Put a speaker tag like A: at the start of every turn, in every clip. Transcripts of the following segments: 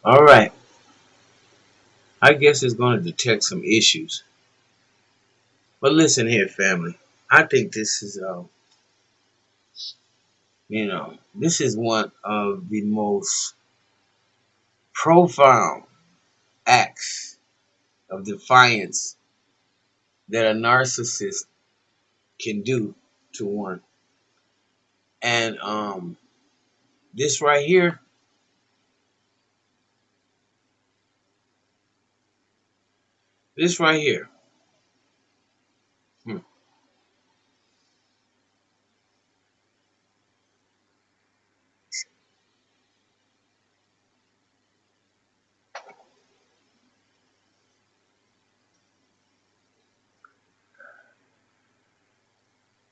A: All right. I guess it's going to detect some issues. But listen here, family. I think this is, this is one of the most profound acts of defiance that a narcissist can do to one. And this right here, this right here. Hmm,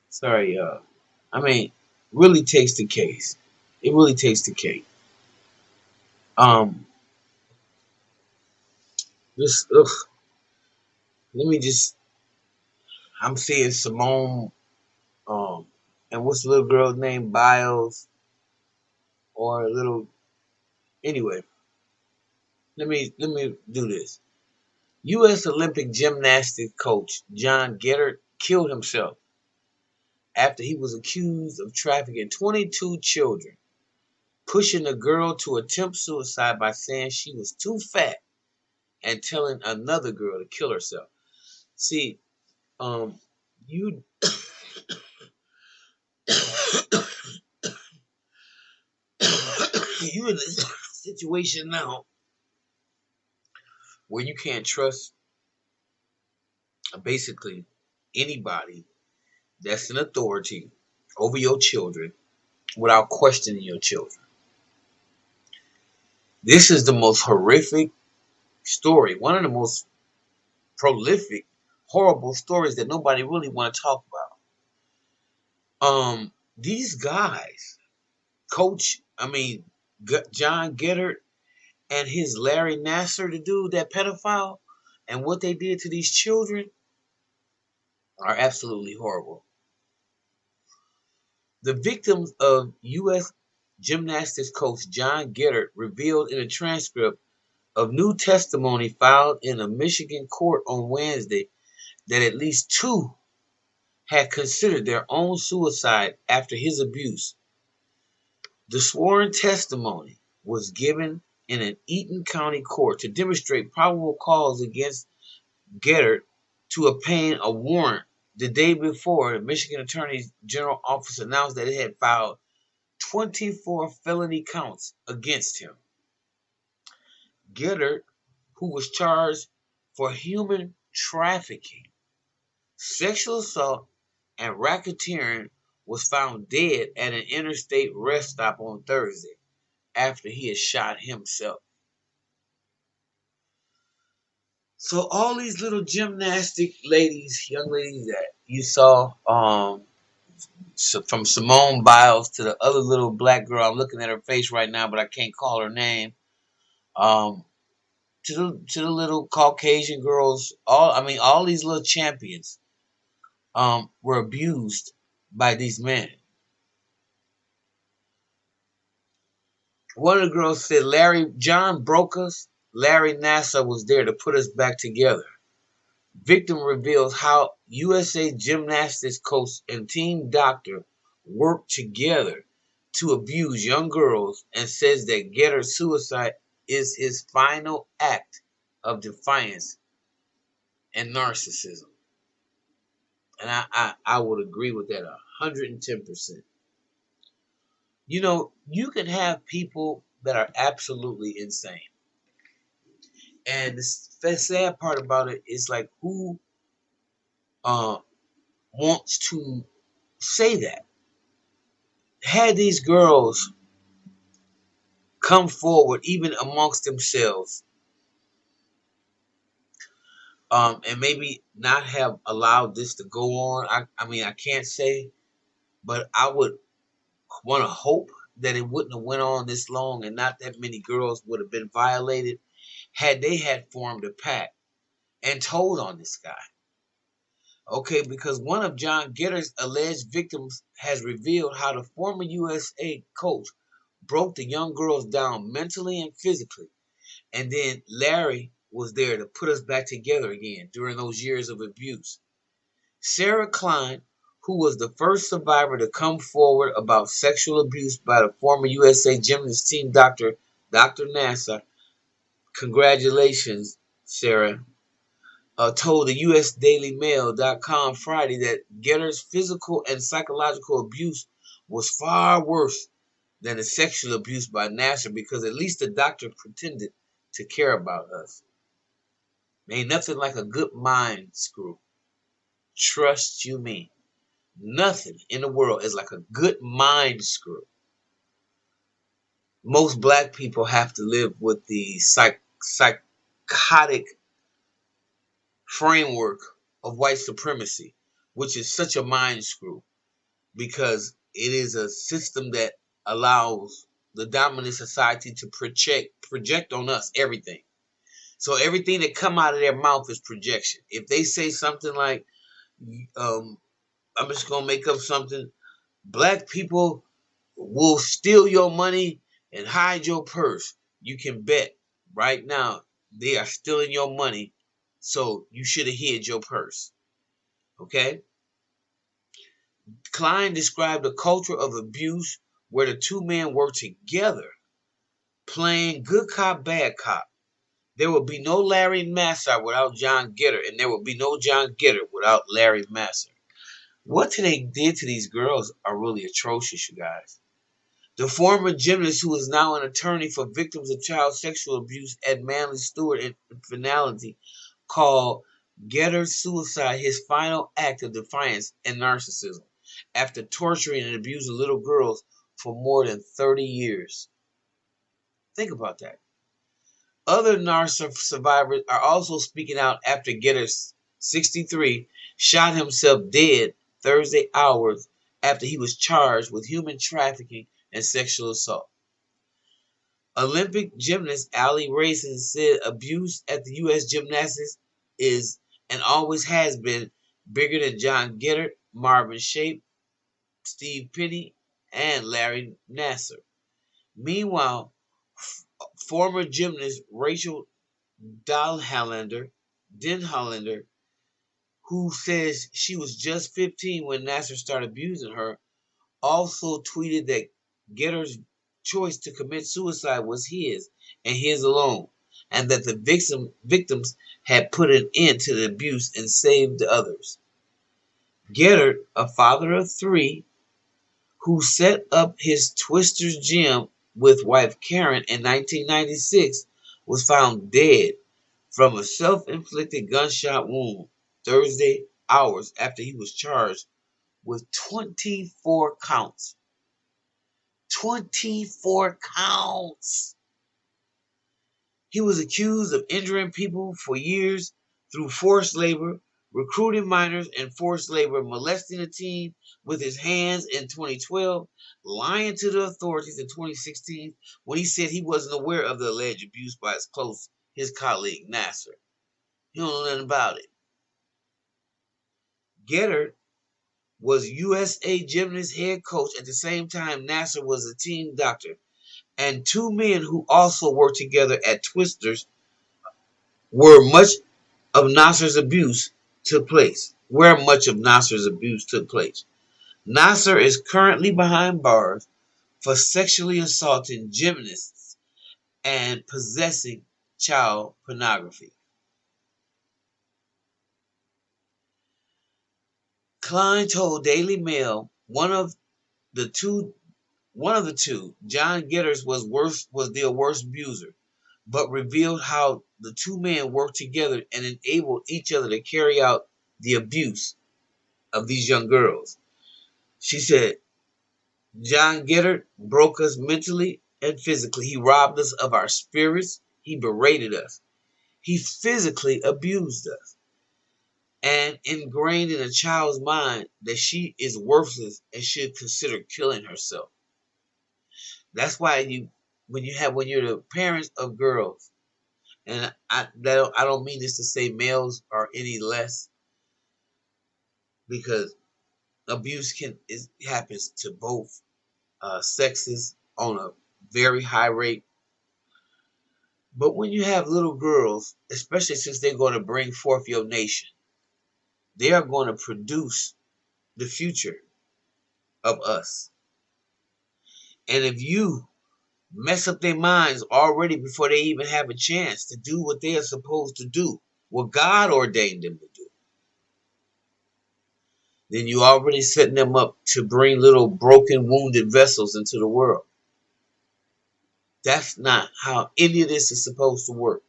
A: sorry, I mean, really takes the case. It really takes the case. Um, this, ugh, let me just. I'm seeing Simone, um, and what's the little girl's name? Biles, or a little. Anyway, let me do this. U.S. Olympic gymnastics coach John Geddert killed himself after he was accused of trafficking 22 children, pushing a girl to attempt suicide by saying she was too fat and telling another girl to kill herself. See, um, you you in a situation now where you can't trust basically anybody that's an authority over your children without questioning your children. This is the most horrific story, one of the most prolific, horrible stories that nobody really want to talk about. These guys, Coach, John Geddert and his Larry Nasser, the dude, that pedophile, and what they did to these children are absolutely horrible. The victims of U.S. gymnastics coach John Geddert revealed in a transcript of new testimony filed in a Michigan court on Wednesday that at least two had considered their own suicide after his abuse. The sworn testimony was given in an Eaton County court to demonstrate probable cause against Geddert to obtain a warrant. The day before, the Michigan Attorney General Office announced that it had filed 24 felony counts against him. Geddert, who was charged for human trafficking, sexual assault, and racketeering, was found dead at an interstate rest stop on Thursday after he had shot himself. So all these little gymnastic ladies, young ladies that you saw, from Simone Biles to the other little black girl, I'm looking at her face right now, but I can't call her name. Um, to the little Caucasian girls, all these little champions, were abused by these men. One of the girls said, "Larry John broke us. Larry Nassar was there to put us back together." Victim reveals how USA gymnastics coach and team doctor worked together to abuse young girls and says that Getter's suicide is his final act of defiance and narcissism. And I would agree with that 110%. You can have people that are absolutely insane. And the sad part about it is, like, who uh, wants to say that? Had these girls come forward, even amongst themselves, and maybe not have allowed this to go on. I can't say, but I would want to hope that it wouldn't have went on this long and not that many girls would have been violated had they had formed a pact and told on this guy. Okay, because one of John Geddert's alleged victims has revealed how the former USA coach broke the young girls down mentally and physically, And then Larry was there to put us back together again during those years of abuse. Sarah Klein, who was the first survivor to come forward about sexual abuse by the former USA gymnast team doctor, Dr. Nessel, congratulations, Sarah, told the USDailyMail.com Friday that Geddert's physical and psychological abuse was far worse than the sexual abuse by Nessel because at least the doctor pretended to care about us. Ain't nothing like a good mind screw. Trust you me. Nothing in the world is like a good mind screw. Most black people have to live with the psychotic framework of white supremacy, which is such a mind screw because it is a system that allows the dominant society to project on us everything. So everything that come out of their mouth is projection. If they say something like, I'm just gonna make up something, black people will steal your money and hide your purse. You can bet right now they are stealing your money, so you should have hid your purse. Okay? Klein described a culture of abuse where the two men work together, playing good cop, bad cop. There would be no Larry Nassar without John Geddert, and there would be no John Geddert without Larry Nassar. What they did to these girls are really atrocious, you guys. The former gymnast, who is now an attorney for victims of child sexual abuse at Manly Stewart in Finality, called Geddert's suicide his final act of defiance and narcissism after torturing and abusing little girls for more than 30 years. Think about that. Other narcissist survivors are also speaking out after Geddert, 63, shot himself dead Thursday hours after he was charged with human trafficking and sexual assault. Olympic gymnast Ali Racing said abuse at the U.S. Gymnastics is and always has been bigger than John Geddert, Marvin Shape, Steve Penny, and Larry Nassar. Meanwhile, former gymnast Rachel Denhollander, who says she was just 15 when Nassar started abusing her, also tweeted that Geddert's choice to commit suicide was his and his alone, and that the victims had put an end to the abuse and saved the others. Geddert, a father of three, who set up his Twisters gym with wife Karen in 1996, was found dead from a self-inflicted gunshot wound Thursday, hours after he was charged with 24 counts. 24 counts. He was accused of injuring people for years through forced labor, recruiting minors in forced labor, molesting a teen with his hands in 2012, lying to the authorities in 2016 when he said he wasn't aware of the alleged abuse by his colleague Nassar. He don't know nothing about it. Geddert was USA Gymnast head coach at the same time Nassar was a team doctor, and two men who also worked together at Twisters where much of Nassar's abuse took place. Nassar is currently behind bars for sexually assaulting gymnasts and possessing child pornography. Klein told Daily Mail one of the two, John Geddert, was their worst abuser, but revealed how the two men worked together and enabled each other to carry out the abuse of these young girls. She said, John Geddert broke us mentally and physically. He robbed us of our spirits. He berated us. He physically abused us and ingrained in a child's mind that she is worthless and should consider killing herself. That's why when you're the parents of girls, and I don't mean this to say males are any less, because abuse happens to both sexes on a very high rate. But when you have little girls, especially since they're going to bring forth your nation, they are going to produce the future of us. And if you mess up their minds already before they even have a chance to do what they are supposed to do, what God ordained them to do, then you already setting them up to bring little broken, wounded vessels into the world. That's not how any of this is supposed to work.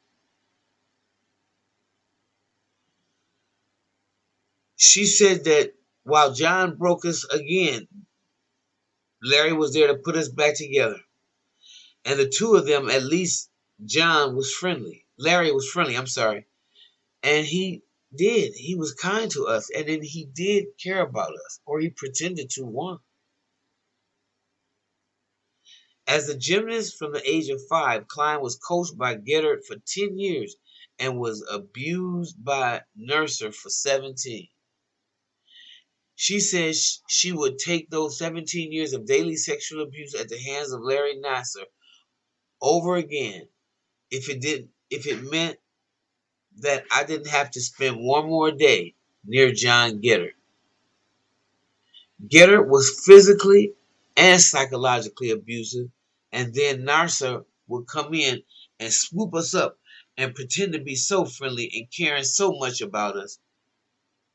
A: She said that while John broke us again, Larry was there to put us back together. And the two of them, at least John was friendly. Larry was friendly, I'm sorry. And he did. He was kind to us. And then he did care about us. Or he pretended to want. As a gymnast from the age of 5, Klein was coached by Geddert for 10 years and was abused by Nessel for 17. She says she would take those 17 years of daily sexual abuse at the hands of Larry Nessel over again if it meant that I didn't have to spend one more day near John Geddert. Geddert was physically and psychologically abusive, and then Nessel would come in and swoop us up and pretend to be so friendly and caring so much about us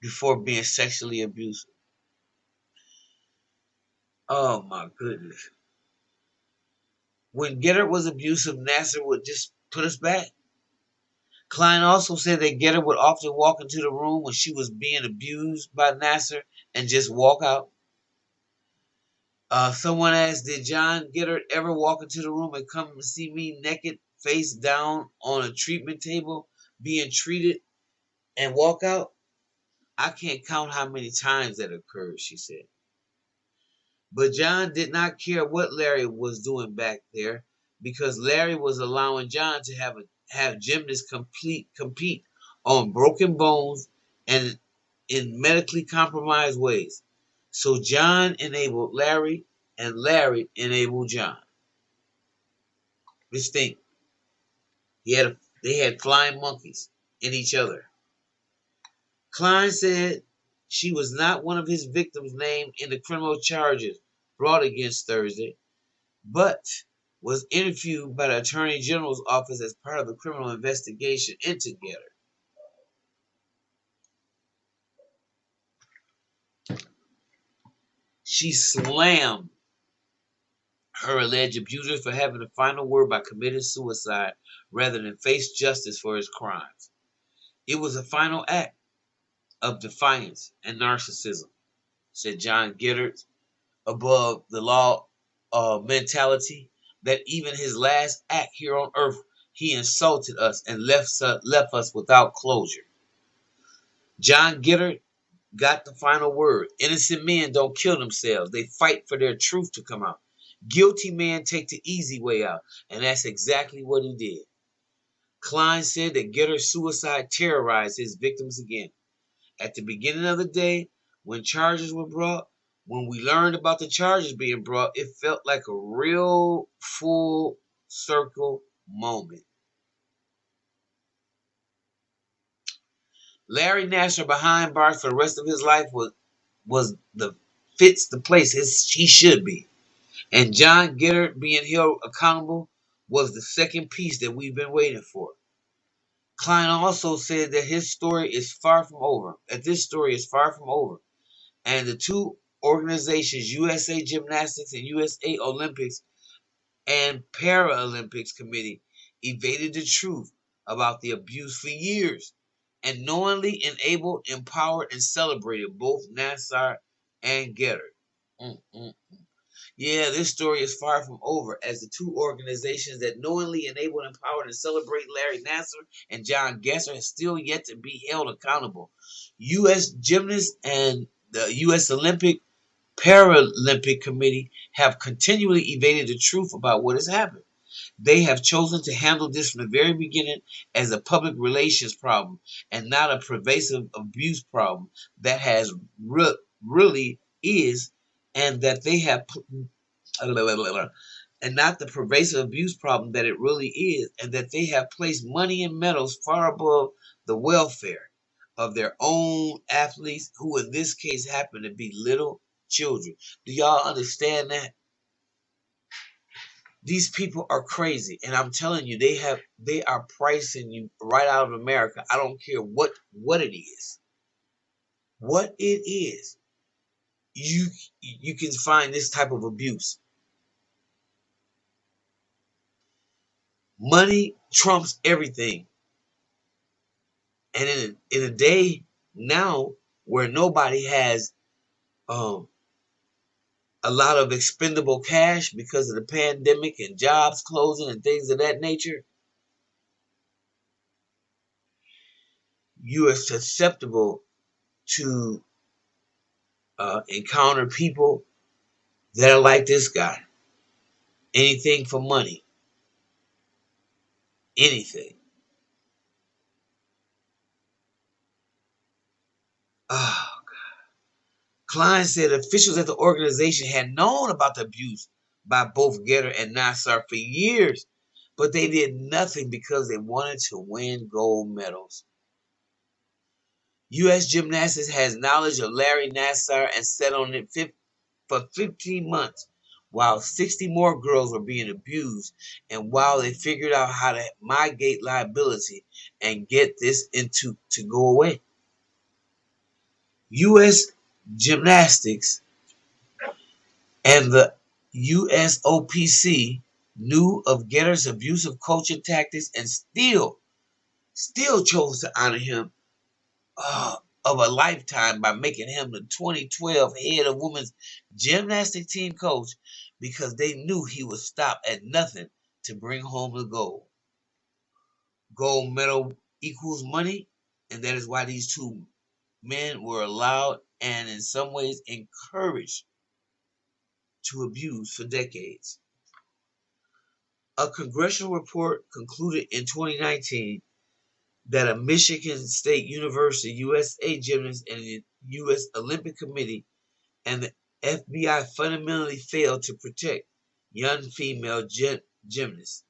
A: before being sexually abusive. Oh my goodness. When Geddert was abusive, Nessel would just put us back. Klein also said that Geddert would often walk into the room when she was being abused by Nessel and just walk out. Someone asked, did John Geddert ever walk into the room and come and see me naked, face down on a treatment table, being treated, and walk out? I can't count how many times that occurred, she said. But John did not care what Larry was doing back there because Larry was allowing John to have gymnasts compete on broken bones and in medically compromised ways. So John enabled Larry and Larry enabled John. Just think, they had flying monkeys in each other. Klein said she was not one of his victims named in the criminal charges brought against Thursday, but was interviewed by the Attorney General's office as part of the criminal investigation into Geddert. She slammed her alleged abuser for having the final word by committing suicide rather than face justice for his crimes. It was a final act of defiance and narcissism, said John Geddert, above the law mentality that even his last act here on earth, he insulted us and left us without closure. John Geddert got the final word. Innocent men don't kill themselves. They fight for their truth to come out. Guilty men take the easy way out. And that's exactly what he did. Klein said that Geddert's suicide terrorized his victims again. At the beginning of the day, when charges were brought, when we learned about the charges being brought, it felt like a real full circle moment. Larry Nassar behind bars for the rest of his life was the fits the place he should be. And John Geddert being held accountable was the second piece that we've been waiting for. Klein also said that his story is far from over. That this story is far from over. And the two organizations, USA Gymnastics and USA Olympics and Paralympics Committee, evaded the truth about the abuse for years and knowingly enabled, empowered, and celebrated both Nassar and Geddert. Mm-mm. Yeah, this story is far from over, as the two organizations that knowingly enabled, empowered, and celebrate Larry Nassar and John Geddert are still yet to be held accountable. U.S. Gymnasts and the U.S. Olympic Paralympic Committee have continually evaded the truth about what has happened. They have chosen to handle this from the very beginning as a public relations problem and not a pervasive abuse problem that has really is, and that they have and not the pervasive abuse problem that it really is, and that they have placed money and medals far above the welfare of their own athletes, who in this case happen to be little children. Do y'all understand that? These people are crazy, and I'm telling you, they are pricing you right out of America. I don't care what it is. What it is. You can find this type of abuse. Money trumps everything. And in a day now where nobody has um, a lot of expendable cash because of the pandemic and jobs closing and things of that nature, you are susceptible to encounter people that are like this guy. Anything for money. Anything. Oh. Klein said officials at the organization had known about the abuse by both Geddert and Nassar for years, but they did nothing because they wanted to win gold medals. U.S. Gymnastics has knowledge of Larry Nassar and sat on it for 15 months while 60 more girls were being abused, and while they figured out how to mitigate liability and get this to go away. U.S. Gymnastics and the USOPC knew of Geddert's abusive coaching tactics and still chose to honor him of a lifetime by making him the 2012 head of women's gymnastic team coach, because they knew he would stop at nothing to bring home the gold. Gold medal equals money, and that is why these two men were allowed and in some ways encouraged to abuse for decades. A congressional report concluded in 2019 that a Michigan State University USA gymnast and the U.S. Olympic Committee and the FBI fundamentally failed to protect young female gymnasts.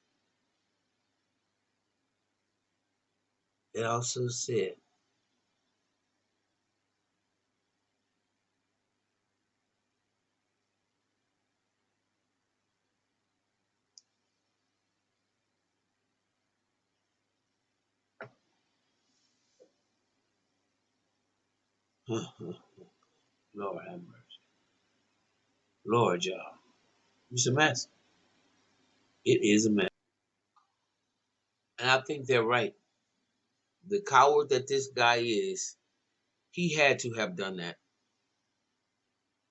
A: It also said, Lord have mercy. Lord, y'all. It's a mess. It is a mess. And I think they're right. The coward that this guy is, he had to have done that.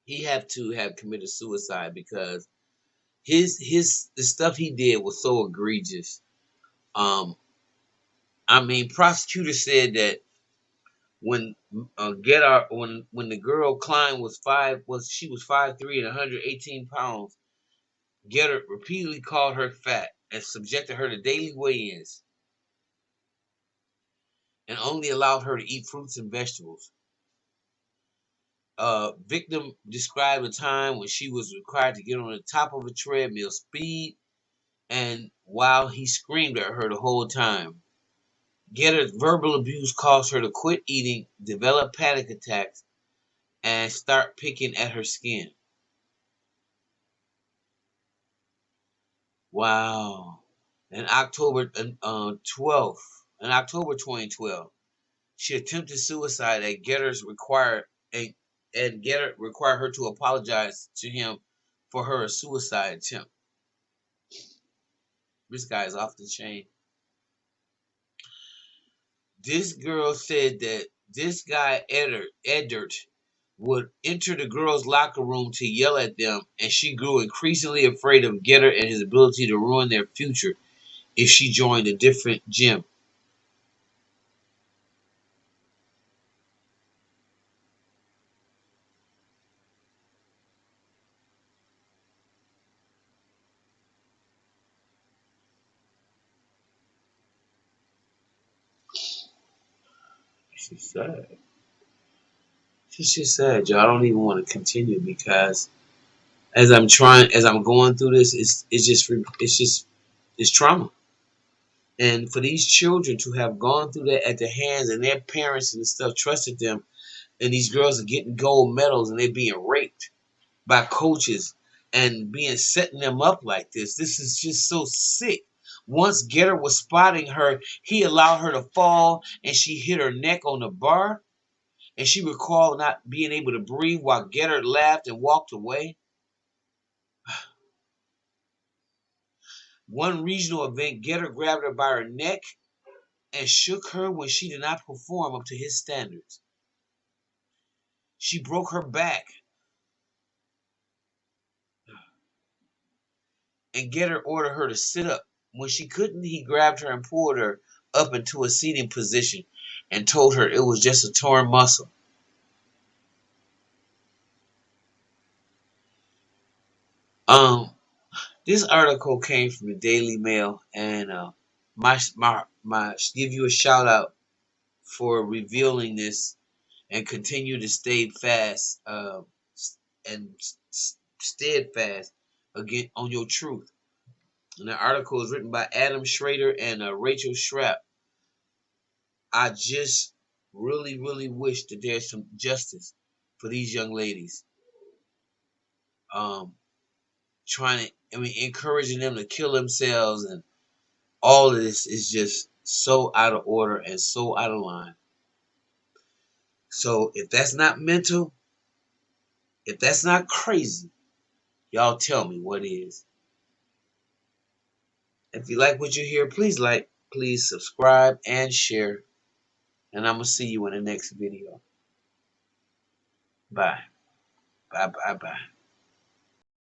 A: He had to have committed suicide because the stuff he did was so egregious. Um, I mean, prosecutors said that when when the girl Klein she was 5'3" and 118 pounds, Geddert repeatedly called her fat and subjected her to daily weigh-ins and only allowed her to eat fruits and vegetables. Victim described a time when she was required to get on the top of a treadmill speed, and while he screamed at her the whole time. Geddert's verbal abuse caused her to quit eating, develop panic attacks, and start picking at her skin. Wow. In October 12th, in October 2012, she attempted suicide and Geddert required her to apologize to him for her suicide attempt. This guy is off the chain. This girl said that this guy Geddert would enter the girls' locker room to yell at them, and she grew increasingly afraid of Geddert and his ability to ruin their future if she joined a different gym. She said. She said, y'all, I don't even want to continue because as I'm going through this, it's trauma. And for these children to have gone through that at the hands and their parents and stuff trusted them, and these girls are getting gold medals and they're being raped by coaches and being setting them up like this. This is just so sick. Once Geddert was spotting her, he allowed her to fall and she hit her neck on the bar. And she recalled not being able to breathe while Geddert laughed and walked away. One regional event, Geddert grabbed her by her neck and shook her when she did not perform up to his standards. She broke her back, and Geddert ordered her to sit up. When she couldn't, he grabbed her and pulled her up into a seating position and told her it was just a torn muscle. Um, this article came from the Daily Mail, and my give you a shout out for revealing this and continue to stay fast and steadfast again on your truth. And the article is written by Adam Schrader and Rachel Schrapp. I just really, really wish that there's some justice for these young ladies. Um, encouraging them to kill themselves, and all of this is just so out of order and so out of line. So if that's not mental, if that's not crazy, y'all tell me what is. If you like what you hear, please like, please subscribe and share. And I'm going to see you in the next video. Bye. Bye, bye, bye.